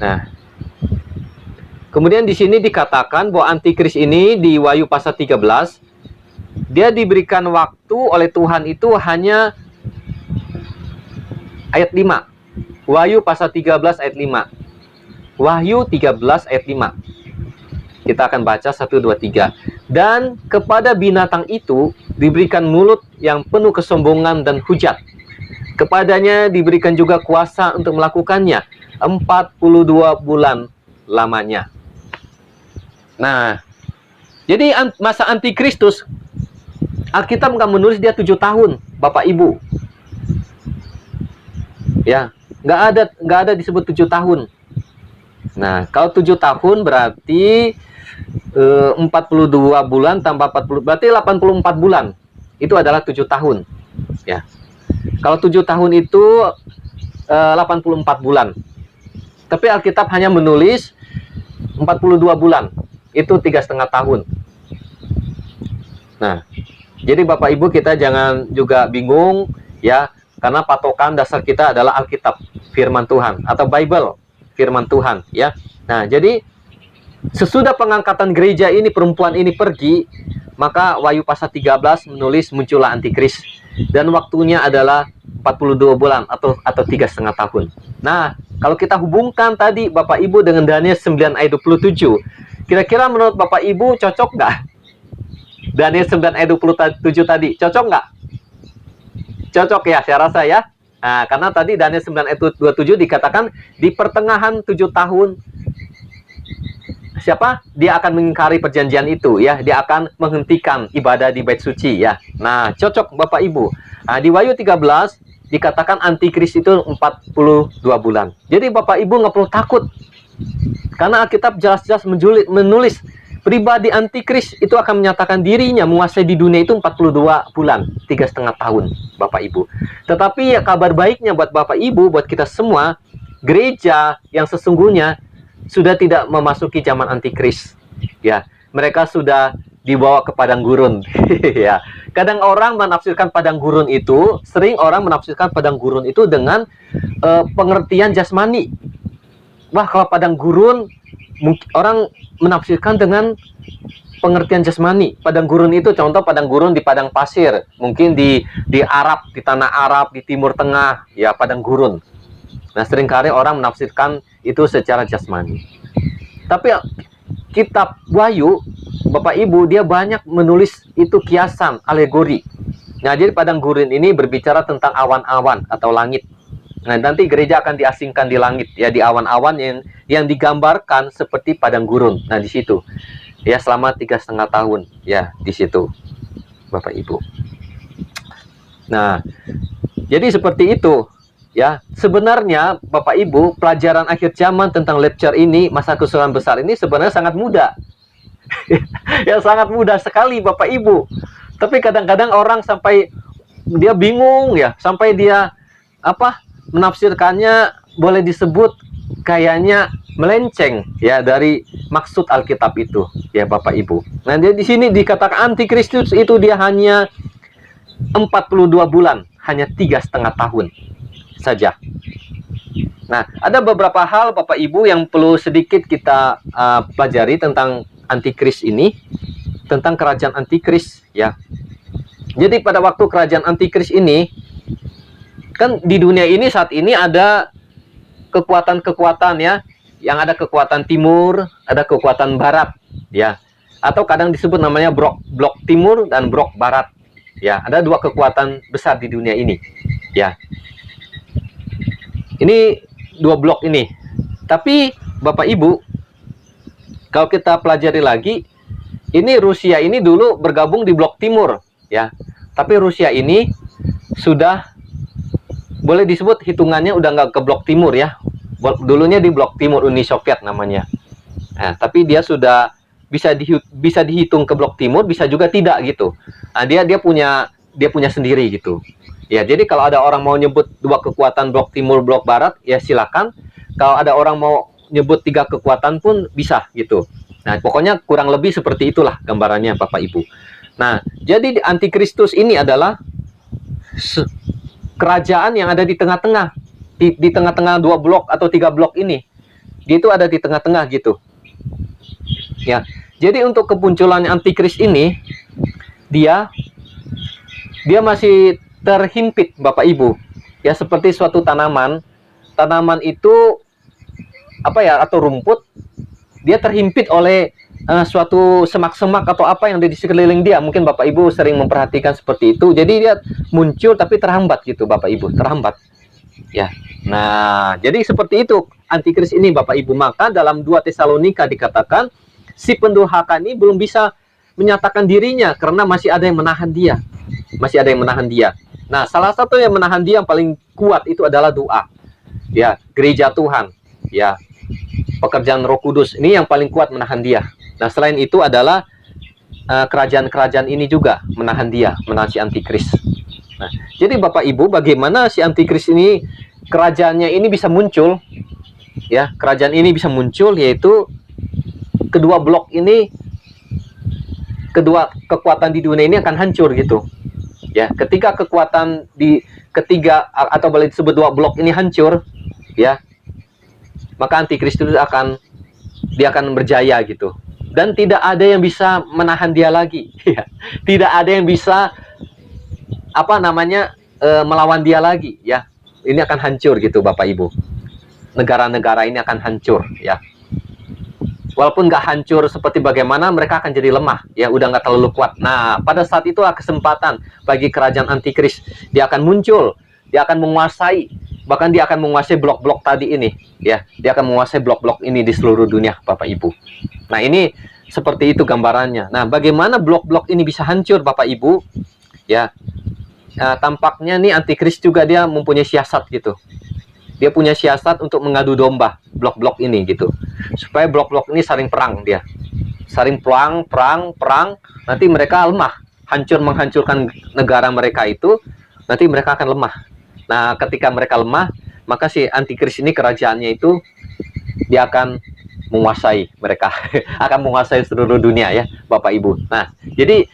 Nah, kemudian di sini dikatakan bahwa antikris ini di Wahyu pasal 13 dia diberikan waktu oleh Tuhan itu hanya ayat 5. Wahyu pasal 13 ayat 5. Wahyu 13 ayat 5. Kita akan baca 1 2 3. Dan kepada binatang itu diberikan mulut yang penuh kesombongan dan hujat. Kepadanya diberikan juga kuasa untuk melakukannya 42 bulan lamanya. Nah, jadi masa antikristus Alkitab nggak menulis dia 7 tahun, Bapak Ibu. Ya, nggak ada disebut 7 tahun. Nah, kalau 7 tahun berarti 42 bulan tambah 40 berarti 84 bulan. Itu adalah 7 tahun. Ya. Kalau 7 tahun itu 84 bulan. Tapi Alkitab hanya menulis 42 bulan. Itu 3,5 tahun. Nah, jadi Bapak Ibu kita jangan juga bingung ya, karena patokan dasar kita adalah Alkitab, firman Tuhan atau Bible, firman Tuhan ya. Nah, jadi sesudah pengangkatan gereja ini, perempuan ini pergi, maka Wahyu pasal 13 menulis muncullah antikris dan waktunya adalah 42 bulan atau 3,5 tahun. Nah, kalau kita hubungkan tadi Bapak Ibu dengan Daniel 9 ayat 27, kira-kira menurut Bapak Ibu cocok nggak? Daniel 9 ayat 27 tadi, cocok nggak? Cocok ya, saya rasa ya. Nah, karena tadi Daniel 9 ayat 27 dikatakan di pertengahan 7 tahun siapa? Dia akan mengingkari perjanjian itu ya. Dia akan menghentikan ibadah di bait suci ya. Nah, cocok Bapak Ibu. Nah, di Wahyu 13 dikatakan antikris itu 42 bulan. Jadi Bapak Ibu nggak perlu takut. Karena Alkitab jelas-jelas menulis pribadi antikris itu akan menyatakan dirinya menguasai di dunia itu 42 bulan, 3,5 tahun, Bapak Ibu. Tetapi ya kabar baiknya buat Bapak Ibu, buat kita semua, gereja yang sesungguhnya sudah tidak memasuki zaman antikris. Ya, mereka sudah dibawa ke padang gurun. Ya, kadang orang menafsirkan padang gurun itu, sering orang menafsirkan padang gurun itu dengan pengertian jasmani. Wah, kalau padang gurun orang menafsirkan dengan pengertian jasmani. Padang gurun itu contoh padang gurun di padang pasir, mungkin di Arab, di tanah Arab, di Timur Tengah, ya padang gurun. Nah, seringkali orang menafsirkan itu secara jasmani. Tapi kitab Wahyu, Bapak Ibu, dia banyak menulis itu kiasan, alegori. Nah, jadi padang gurun ini berbicara tentang awan-awan atau langit. Nah, nanti gereja akan diasingkan di langit, ya, di awan-awan yang digambarkan seperti padang gurun. Nah, di situ, ya, selama 3,5 tahun, ya, di situ, Bapak Ibu. Nah, jadi seperti itu, ya. Sebenarnya, Bapak Ibu, pelajaran akhir zaman tentang lecture ini, masa kesusahan besar ini sebenarnya sangat mudah. Ya, sangat mudah sekali, Bapak Ibu. Tapi kadang-kadang orang sampai dia bingung, ya, sampai dia menafsirkannya boleh disebut kayaknya melenceng ya dari maksud Alkitab itu, ya Bapak Ibu. Nah, dia di sini dikatakan antikristus itu dia hanya 42 bulan, hanya 3,5 tahun saja. Nah, ada beberapa hal Bapak Ibu yang perlu sedikit kita pelajari tentang antikris ini, tentang kerajaan antikris ya. Jadi pada waktu kerajaan antikris ini, kan di dunia ini saat ini ada kekuatan-kekuatan ya, yang ada kekuatan timur, ada kekuatan barat ya, atau kadang disebut namanya blok timur dan blok barat ya. Ada dua kekuatan besar di dunia ini ya. Ini dua blok ini. Tapi Bapak Ibu, kalau kita pelajari lagi, ini Rusia ini dulu bergabung di blok timur ya. Tapi Rusia ini sudah boleh disebut hitungannya udah nggak ke blok timur ya. Dulunya di blok timur Uni Soviet namanya. Nah, tapi dia sudah bisa dihitung ke blok timur, bisa juga tidak gitu. Nah, dia punya sendiri gitu. Ya, jadi kalau ada orang mau nyebut dua kekuatan blok timur, blok barat, ya silakan. Kalau ada orang mau nyebut 3 kekuatan pun bisa gitu. Nah, pokoknya kurang lebih seperti itulah gambarannya Bapak Ibu. Nah, jadi antikristus ini adalah kerajaan yang ada di tengah-tengah, di tengah-tengah 2 blok atau 3 blok ini. Dia itu ada di tengah-tengah gitu. Ya. Jadi untuk kemunculan antikris ini, dia masih terhimpit Bapak Ibu. Ya, seperti suatu tanaman. Tanaman itu atau rumput, dia terhimpit oleh suatu semak-semak atau apa yang ada di sekeliling dia. Mungkin Bapak Ibu sering memperhatikan seperti itu. Jadi dia muncul tapi terhambat gitu Bapak Ibu, terhambat. Ya. Nah, jadi seperti itu antikris ini Bapak Ibu. Maka dalam 2 Tesalonika dikatakan si pendurhaka ini belum bisa menyatakan dirinya karena masih ada yang menahan dia. Masih ada yang menahan dia. Nah, salah satu yang menahan dia yang paling kuat itu adalah doa. Ya, gereja Tuhan. Ya. Pekerjaan Roh Kudus ini yang paling kuat menahan dia. Nah, selain itu adalah kerajaan-kerajaan ini juga menahan dia, menahan si antikris. Nah, jadi Bapak Ibu, bagaimana si antikris ini kerajaannya ini bisa muncul? Ya, kerajaan ini bisa muncul yaitu kedua blok ini, kedua kekuatan di dunia ini akan hancur gitu. Ya, ketika kekuatan di ketiga atau boleh disebut 2 blok ini hancur, ya, maka antikristus akan berjaya gitu. Dan tidak ada yang bisa menahan dia lagi. Ya. Tidak ada yang bisa melawan dia lagi ya. Ini akan hancur gitu Bapak Ibu. Negara-negara ini akan hancur ya. Walaupun nggak hancur seperti bagaimana, mereka akan jadi lemah ya, udah nggak terlalu kuat. Nah, pada saat itu kesempatan bagi kerajaan antikris. Dia akan muncul, dia akan menguasai bahkan dia akan menguasai blok-blok tadi ini, ya. Dia akan menguasai blok-blok ini di seluruh dunia, Bapak Ibu. Nah, ini seperti itu gambarannya. Nah, bagaimana blok-blok ini bisa hancur, Bapak Ibu? Ya, tampaknya nih antikris juga dia mempunyai siasat gitu. Dia punya siasat untuk mengadu domba blok-blok ini gitu, supaya blok-blok ini saling perang dia, saling perang. Nanti mereka lemah, menghancurkan negara mereka itu. Nanti mereka akan lemah. Nah, ketika mereka lemah, maka si antikris ini kerajaannya itu dia akan menguasai mereka, akan menguasai seluruh dunia ya, Bapak Ibu. Nah, jadi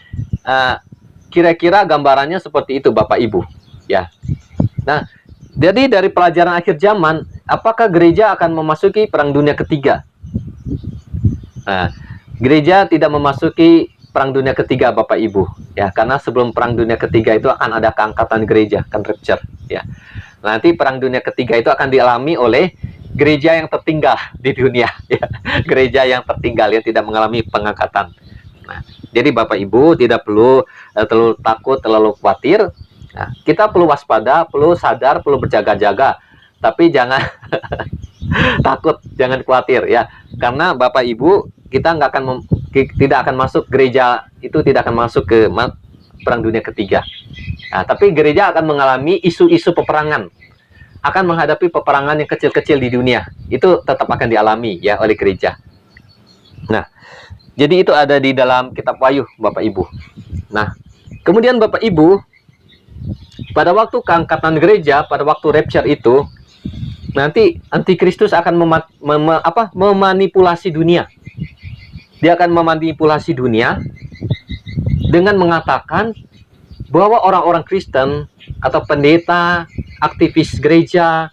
kira-kira gambarannya seperti itu, Bapak Ibu. Ya. Nah, jadi dari pelajaran akhir zaman, apakah gereja akan memasuki perang dunia ketiga? Nah, gereja tidak memasuki perang dunia ketiga, Bapak Ibu. Ya, karena sebelum perang dunia ketiga itu akan ada keangkatan gereja, kan rapture. Ya. Nanti perang dunia ketiga itu akan dialami oleh gereja yang tertinggal di dunia. Ya. Gereja yang tertinggal yang tidak mengalami pengangkatan. Nah, jadi Bapak Ibu tidak perlu terlalu takut, terlalu khawatir. Nah, kita perlu waspada, perlu sadar, perlu berjaga-jaga. Tapi jangan takut, jangan khawatir ya. Karena Bapak Ibu, kita tidak akan masuk gereja itu, tidak akan masuk ke perang dunia ketiga. Nah, tapi gereja akan mengalami isu-isu peperangan, akan menghadapi peperangan yang kecil-kecil di dunia. Itu tetap akan dialami ya oleh gereja. Nah, jadi itu ada di dalam kitab Wahyu, Bapak Ibu. Nah, kemudian Bapak Ibu, pada waktu keangkatan gereja, pada waktu rapture itu, nanti antikristus akan memanipulasi dunia. Dia akan memanipulasi dunia dengan mengatakan bahwa orang-orang Kristen atau pendeta, aktivis gereja,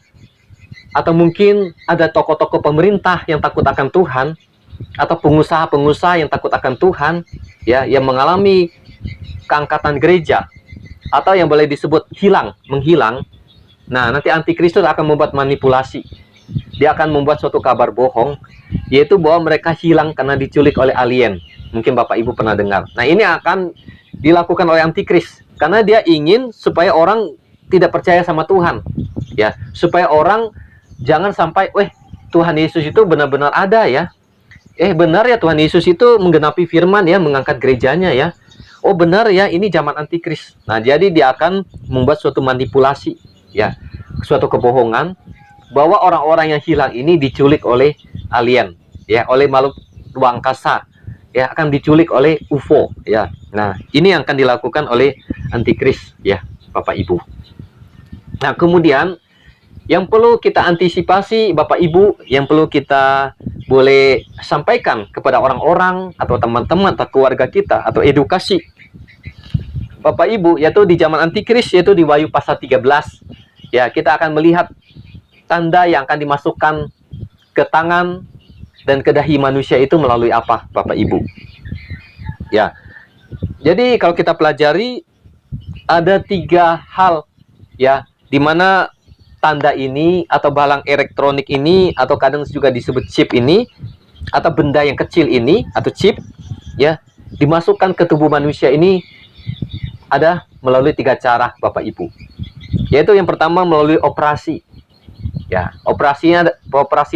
atau mungkin ada tokoh-tokoh pemerintah yang takut akan Tuhan, atau pengusaha-pengusaha yang takut akan Tuhan, ya, yang mengalami keangkatan gereja, atau yang boleh disebut menghilang. Nah, nanti antikristus akan membuat manipulasi. Dia akan membuat suatu kabar bohong, yaitu bahwa mereka hilang karena diculik oleh alien. Mungkin Bapak Ibu pernah dengar. Nah, ini akan dilakukan oleh antikris karena dia ingin supaya orang tidak percaya sama Tuhan. Ya, supaya orang jangan sampai, Tuhan Yesus itu benar-benar ada ya. Benar ya, Tuhan Yesus itu menggenapi firman ya, mengangkat gerejanya ya. Oh benar ya, ini zaman antikris. Nah, jadi dia akan membuat suatu manipulasi ya, suatu kebohongan bahwa orang-orang yang hilang ini diculik oleh alien ya, oleh makhluk luar angkasa ya, akan diculik oleh UFO ya. Nah, ini yang akan dilakukan oleh antikris ya, Bapak Ibu. Nah, kemudian yang perlu kita antisipasi, Bapak Ibu, yang perlu kita boleh sampaikan kepada orang-orang atau teman-teman atau keluarga kita, atau edukasi Bapak Ibu, yaitu di zaman antikris, yaitu di Wahyu pasal 13 ya, kita akan melihat tanda yang akan dimasukkan ke tangan dan ke dahi manusia itu melalui apa, Bapak Ibu ya. Jadi kalau kita pelajari, ada 3 hal ya, di mana tanda ini atau balang elektronik ini, atau kadang juga disebut chip ini, atau benda yang kecil ini atau chip ya, dimasukkan ke tubuh manusia ini ada melalui 3 cara, Bapak Ibu. Yaitu yang pertama melalui operasi. Ya, operasi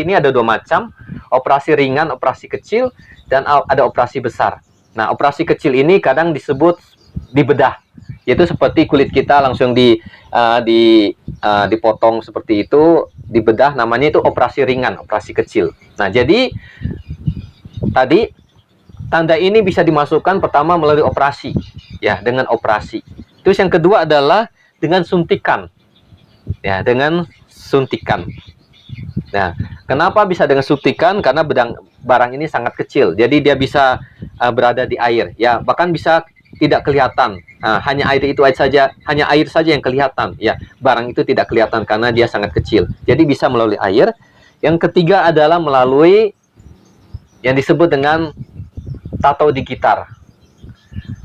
ini ada 2 macam, operasi ringan, operasi kecil, dan ada operasi besar. Nah, operasi kecil ini kadang disebut dibedah, yaitu seperti kulit kita langsung dipotong seperti itu, dibedah, namanya itu operasi ringan, operasi kecil. Nah, jadi tadi tanda ini bisa dimasukkan pertama melalui operasi, ya, dengan operasi. Terus yang kedua adalah dengan suntikan, ya, dengan suntikan. Nah, kenapa bisa dengan suntikan? Karena barang ini sangat kecil, jadi dia bisa berada di air, ya, bahkan bisa tidak kelihatan. Hanya air itu saja, hanya air saja yang kelihatan, ya. Barang itu tidak kelihatan karena dia sangat kecil. Jadi bisa melalui air. Yang ketiga adalah melalui yang disebut dengan tato digital,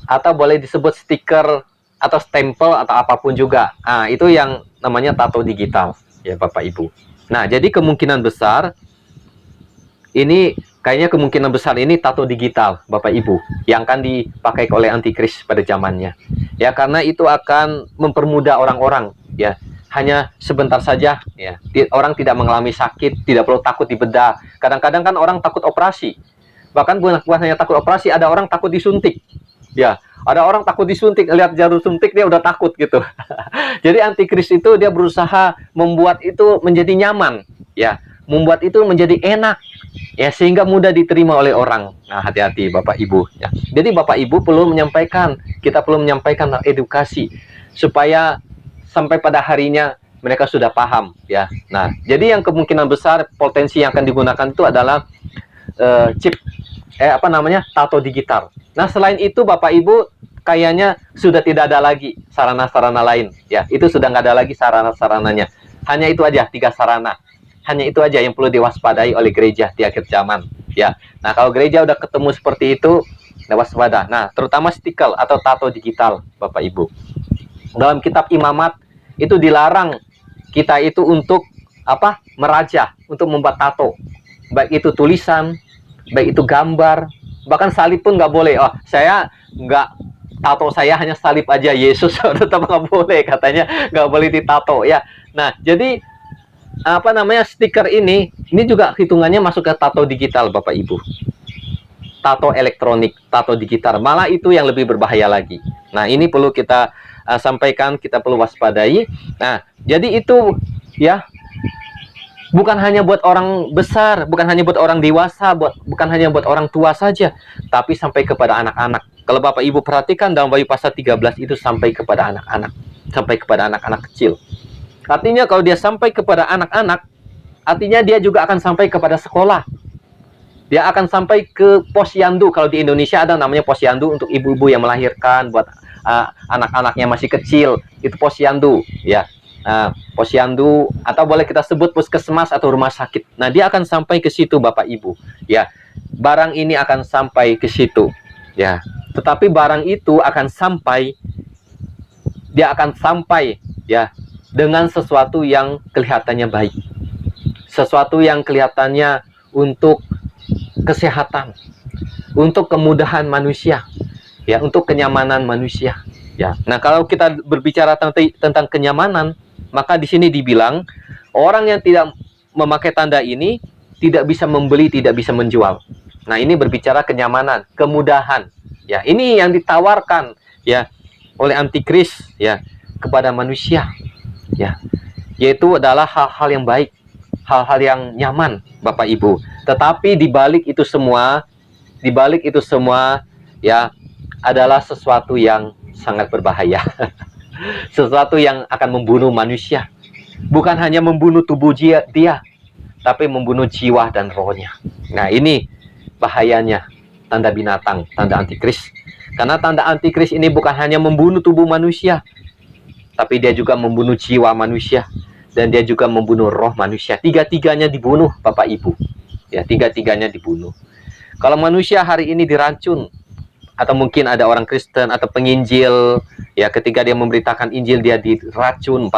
atau boleh disebut stiker atau stempel atau apapun juga. Itu yang namanya tato digital, ya, Bapak Ibu. Nah, jadi kemungkinan besar ini, kayaknya kemungkinan besar ini tato digital, Bapak Ibu, yang akan dipakai oleh antikris pada zamannya. Ya, karena itu akan mempermudah orang-orang, ya. hanya sebentar saja, ya. Orang tidak mengalami sakit, tidak perlu takut dibedah. Kadang-kadang kan orang takut operasi. Bahkan bukan hanya takut operasi, ada orang takut disuntik. Ya, ada orang takut disuntik, lihat jarum suntik dia udah takut gitu. Jadi antikris itu dia berusaha membuat itu menjadi nyaman, ya, membuat itu menjadi enak, ya, sehingga mudah diterima oleh orang. Nah, hati-hati Bapak Ibu, ya. Jadi Bapak Ibu perlu menyampaikan, kita perlu menyampaikan edukasi supaya sampai pada harinya mereka sudah paham, ya. Nah, jadi yang kemungkinan besar potensi yang akan digunakan itu adalah chip tato digital. Nah, selain itu Bapak Ibu kayaknya sudah tidak ada lagi sarana-sarana lain, ya. Itu sudah nggak ada lagi sarana-sarananya. Hanya itu aja, 3 sarana. Hanya itu aja yang perlu diwaspadai oleh gereja di akhir zaman, ya. Nah, kalau gereja udah ketemu seperti itu, waspada. Nah, terutama stikel atau tato digital, Bapak Ibu. Dalam kitab Imamat itu dilarang kita itu untuk merajah, untuk membuat tato, baik itu tulisan, baik itu gambar, bahkan salib pun nggak boleh. Oh, saya nggak, tato saya hanya salib aja Yesus, tetap nggak boleh, katanya nggak boleh ditato, ya. Nah, jadi stiker ini juga hitungannya masuk ke tato digital, Bapak Ibu. Tato elektronik, tato digital, malah itu yang lebih berbahaya lagi. Nah, ini perlu kita sampaikan, kita perlu waspadai. Nah, jadi itu, ya, bukan hanya buat orang besar, bukan hanya buat orang dewasa, bukan hanya buat orang tua saja, tapi sampai kepada anak-anak. Kalau Bapak Ibu perhatikan dalam Wahyu pasal 13 itu sampai kepada anak-anak, sampai kepada anak-anak kecil. Artinya kalau dia sampai kepada anak-anak, artinya dia juga akan sampai kepada sekolah. Dia akan sampai ke posyandu. Kalau di Indonesia ada namanya posyandu untuk ibu-ibu yang melahirkan, buat anak-anaknya masih kecil, itu posyandu, ya. Posyandu, atau boleh kita sebut puskesmas atau rumah sakit. Nah, dia akan sampai ke situ, Bapak Ibu, ya. Barang ini akan sampai ke situ, ya. Tetapi barang itu akan sampai, dia akan sampai, ya, dengan sesuatu yang kelihatannya baik, sesuatu yang kelihatannya untuk kesehatan, untuk kemudahan manusia, ya, untuk kenyamanan manusia, ya. Nah, kalau kita berbicara tentang kenyamanan, maka di sini dibilang orang yang tidak memakai tanda ini tidak bisa membeli, tidak bisa menjual. Nah, ini berbicara kenyamanan, kemudahan, ya. Ini yang ditawarkan, ya, oleh antikris, ya, kepada manusia, ya, yaitu adalah hal-hal yang baik, hal-hal yang nyaman, Bapak Ibu. Tetapi di balik itu semua, ya, adalah sesuatu yang sangat berbahaya. Sesuatu yang akan membunuh manusia. Bukan hanya membunuh tubuh dia, tapi membunuh jiwa dan rohnya. Nah, ini bahayanya tanda binatang, tanda antikris. Karena tanda antikris ini bukan hanya membunuh tubuh manusia, tapi dia juga membunuh jiwa manusia, dan dia juga membunuh roh manusia. Tiga-tiganya dibunuh, Bapak Ibu. Ya, tiga-tiganya dibunuh. Kalau manusia hari ini diracun, atau mungkin ada orang Kristen atau penginjil, ya, ketika dia memberitakan Injil dia diracun,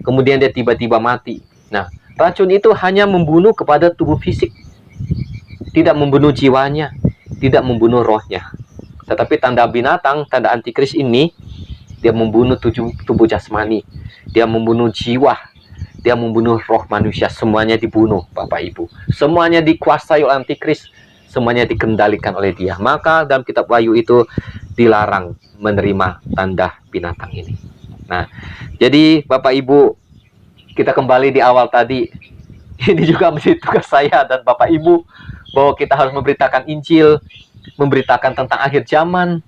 kemudian dia tiba-tiba mati. Nah, racun itu hanya membunuh kepada tubuh fisik, tidak membunuh jiwanya, tidak membunuh rohnya. Tetapi tanda binatang, tanda antikris ini, dia membunuh tubuh jasmani, dia membunuh jiwa, dia membunuh roh manusia. Semuanya dibunuh, Bapak Ibu. Semuanya dikuasai oleh antikris, semuanya dikendalikan oleh dia. Maka dalam kitab Wahyu itu dilarang menerima tanda binatang ini. Nah, jadi Bapak Ibu, kita kembali di awal tadi. Ini juga menjadi tugas saya dan Bapak Ibu, bahwa kita harus memberitakan Injil, memberitakan tentang akhir zaman,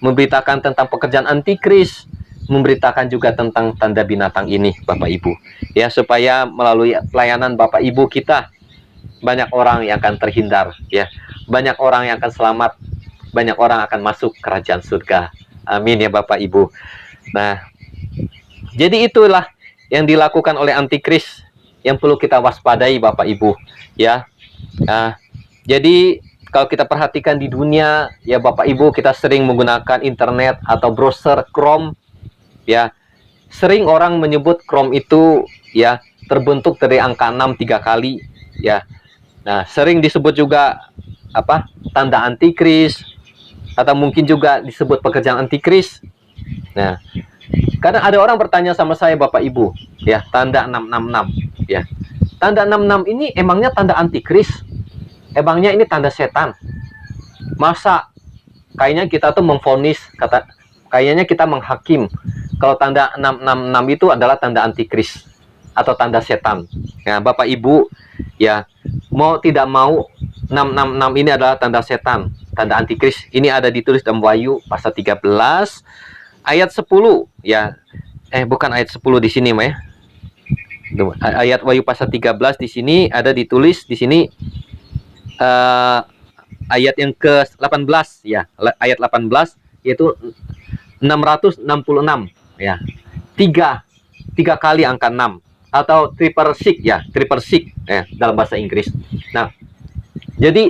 memberitakan tentang pekerjaan antikris, memberitakan juga tentang tanda binatang ini, Bapak Ibu. Ya, supaya melalui pelayanan Bapak Ibu kita, banyak orang yang akan terhindar, ya. Banyak orang yang akan selamat, banyak orang akan masuk kerajaan surga. Amin ya Bapak Ibu. Nah, jadi itulah yang dilakukan oleh antikris yang perlu kita waspadai, Bapak Ibu, ya. Jadi kalau kita perhatikan di dunia, ya Bapak Ibu, kita sering menggunakan internet atau browser Chrome, ya. Sering orang menyebut Chrome itu, ya, terbentuk dari angka 6 3 kali, ya. Nah, sering disebut juga tanda antikris, atau mungkin juga disebut pekerjaan antikris. Nah, Kadang ada orang bertanya sama saya, Bapak Ibu, ya, tanda 666, ya. Tanda 66 ini emangnya tanda antikris? Emangnya ini tanda setan? Masa kayaknya kita tuh memvonis, kayaknya kita menghakim kalau tanda 666 itu adalah tanda antikris atau tanda setan. Ya, Bapak Ibu, ya, mau tidak mau 666 ini adalah tanda setan, tanda antikris. Ini ada ditulis dalam Wahyu pasal 13 ayat 10, ya. Bukan ayat 10 di sini, Mah, ya. Ayat Wahyu pasal 13 di sini ada ditulis di sini ayat yang ke-18, ya. Ayat 18 yaitu 666, ya. Tiga kali angka 6 atau triple six, ya, triple six, dalam bahasa Inggris. Nah, jadi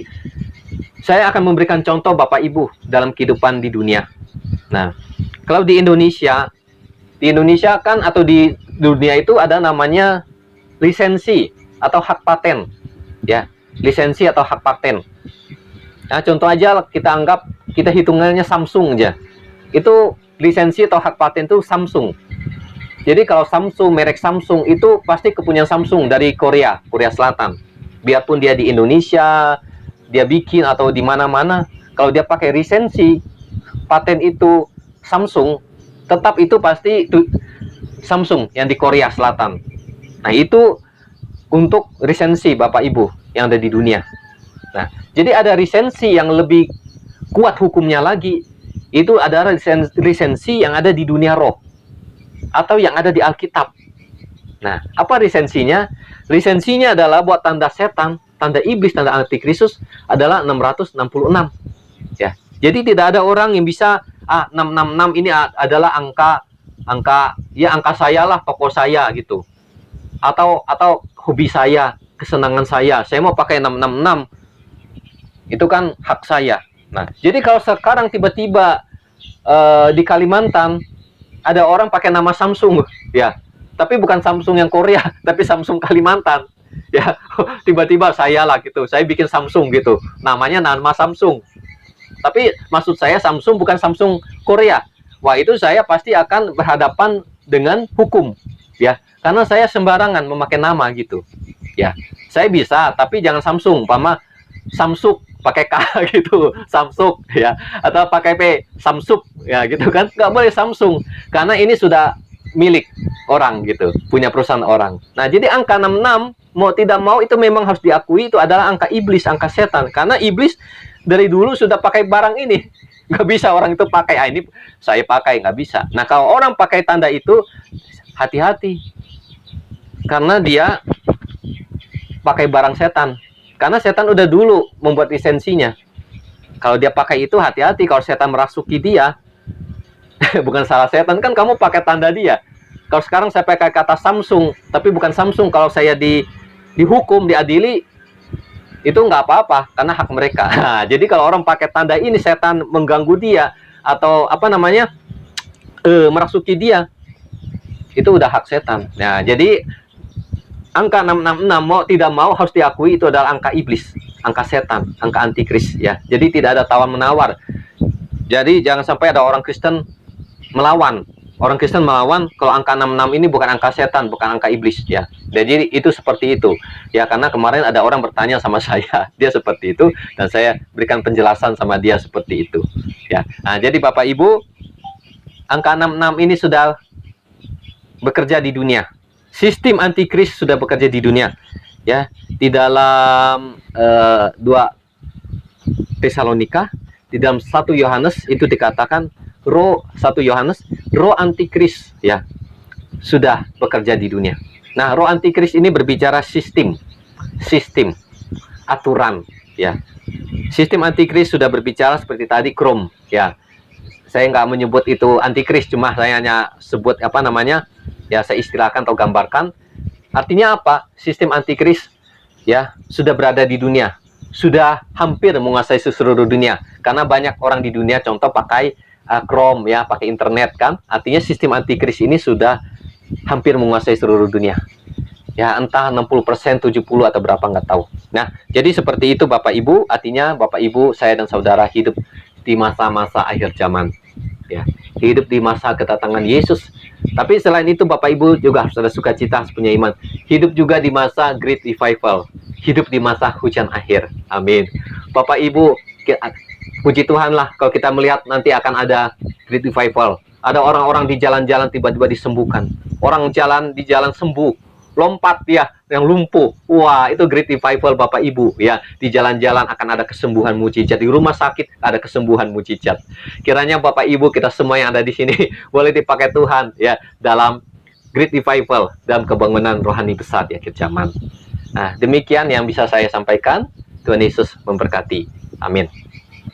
saya akan memberikan contoh Bapak Ibu dalam kehidupan di dunia. Nah, kalau di Indonesia kan atau di dunia itu ada namanya lisensi atau hak paten, ya, lisensi atau hak paten. Nah, contoh aja kita anggap kita hitungannya Samsung aja. Itu lisensi atau hak paten itu Samsung. Jadi kalau Samsung, merek Samsung itu pasti kepunyaan Samsung dari Korea Selatan. Biarpun dia di Indonesia, dia bikin atau di mana-mana, kalau dia pakai lisensi paten itu Samsung, tetap itu pasti itu Samsung yang di Korea Selatan. Nah, itu untuk lisensi Bapak Ibu yang ada di dunia. Nah, jadi ada lisensi yang lebih kuat hukumnya lagi. Itu adalah lisensi yang ada di dunia roh atau yang ada di Alkitab. Nah, apa lisensinya? Lisensinya adalah buat tanda setan, tanda iblis, tanda antikristus adalah 666. Ya. Jadi tidak ada orang yang bisa 666 ini adalah angka saya lah, pokok saya gitu. Atau hobi saya, kesenangan saya. Saya mau pakai 666. Itu kan hak saya. Nah, jadi kalau sekarang tiba-tiba di Kalimantan ada orang pakai nama Samsung, ya, tapi bukan Samsung yang Korea, tapi Samsung Kalimantan, ya, tiba-tiba saya lah gitu, saya bikin Samsung gitu, namanya nama Samsung, tapi maksud saya Samsung bukan Samsung Korea. Wah, itu saya pasti akan berhadapan dengan hukum, ya, karena saya sembarangan memakai nama gitu, ya. Saya bisa, tapi jangan Samsung, umpama Samsung pakai K gitu, Samsung, ya, atau pakai P, Samsung, ya, gitu kan, nggak boleh Samsung, karena ini sudah milik orang gitu, punya perusahaan orang. Nah, jadi angka 66 mau tidak mau itu memang harus diakui itu adalah angka iblis, angka setan, karena iblis dari dulu sudah pakai barang ini, nggak bisa orang itu pakai, ini saya pakai, nggak bisa. Nah, kalau orang pakai tanda itu hati-hati, karena dia pakai barang setan. Karena setan udah dulu membuat lisensinya. Kalau dia pakai itu hati-hati, kalau setan merasuki dia, bukan salah setan, kan kamu pakai tanda dia. Kalau sekarang saya pakai kata Samsung, tapi bukan Samsung, kalau saya dihukum, diadili, itu nggak apa-apa, karena hak mereka. Nah, jadi kalau orang pakai tanda ini, setan mengganggu dia, atau apa namanya, merasuki dia, itu udah hak setan. Nah, jadi angka 666 mau tidak mau harus diakui itu adalah angka iblis, angka setan, angka antikris, ya. Jadi tidak ada tawar-menawar. Jadi jangan sampai ada orang Kristen melawan. Orang Kristen melawan kalau angka 66 ini bukan angka setan, bukan angka iblis, ya. Jadi itu seperti itu. Ya, karena kemarin ada orang bertanya sama saya, dia seperti itu, dan saya berikan penjelasan sama dia seperti itu. Ya. Nah, jadi Bapak Ibu, angka 66 ini sudah bekerja di dunia. Sistem antikris sudah bekerja di dunia, ya. Di dalam 2 Tesalonika, di dalam 1 Yohanes itu dikatakan roh 1 Yohanes, roh antikris, ya, sudah bekerja di dunia. Nah, roh antikris ini berbicara sistem, aturan, ya. Sistem antikris sudah berbicara seperti tadi Chrome, ya. Saya nggak menyebut itu antikris, cuma saya hanya sebut apa namanya, ya, saya istilahkan atau gambarkan. Artinya apa? Sistem antikris, ya, sudah berada di dunia, sudah hampir menguasai seluruh dunia, karena banyak orang di dunia contoh pakai Chrome, ya, pakai internet kan. Artinya sistem antikris ini sudah hampir menguasai seluruh dunia, ya, entah 60%, 70 atau berapa nggak tahu. Nah, jadi seperti itu Bapak Ibu. Artinya Bapak Ibu, saya dan saudara hidup di masa-masa akhir zaman, ya. hidup di masa kedatangan Yesus. Tapi selain itu Bapak Ibu juga harus ada sukacita, harus punya iman. Hidup juga di masa Great Revival, hidup di masa hujan akhir. Amin. Bapak Ibu, puji Tuhan lah kalau kita melihat nanti akan ada Great Revival. Ada orang-orang di jalan-jalan tiba-tiba disembuhkan. Orang jalan di jalan sembuh, lompat ya, yang lumpuh. Wah, itu Great Revival Bapak Ibu ya. Di jalan-jalan akan ada kesembuhan mujizat. Di rumah sakit ada kesembuhan mujizat. Kiranya Bapak Ibu kita semua yang ada di sini boleh dipakai Tuhan ya dalam Great Revival, dalam kebangunan rohani besar di akhir zaman. Nah, demikian yang bisa saya sampaikan. Tuhan Yesus memberkati. Amin.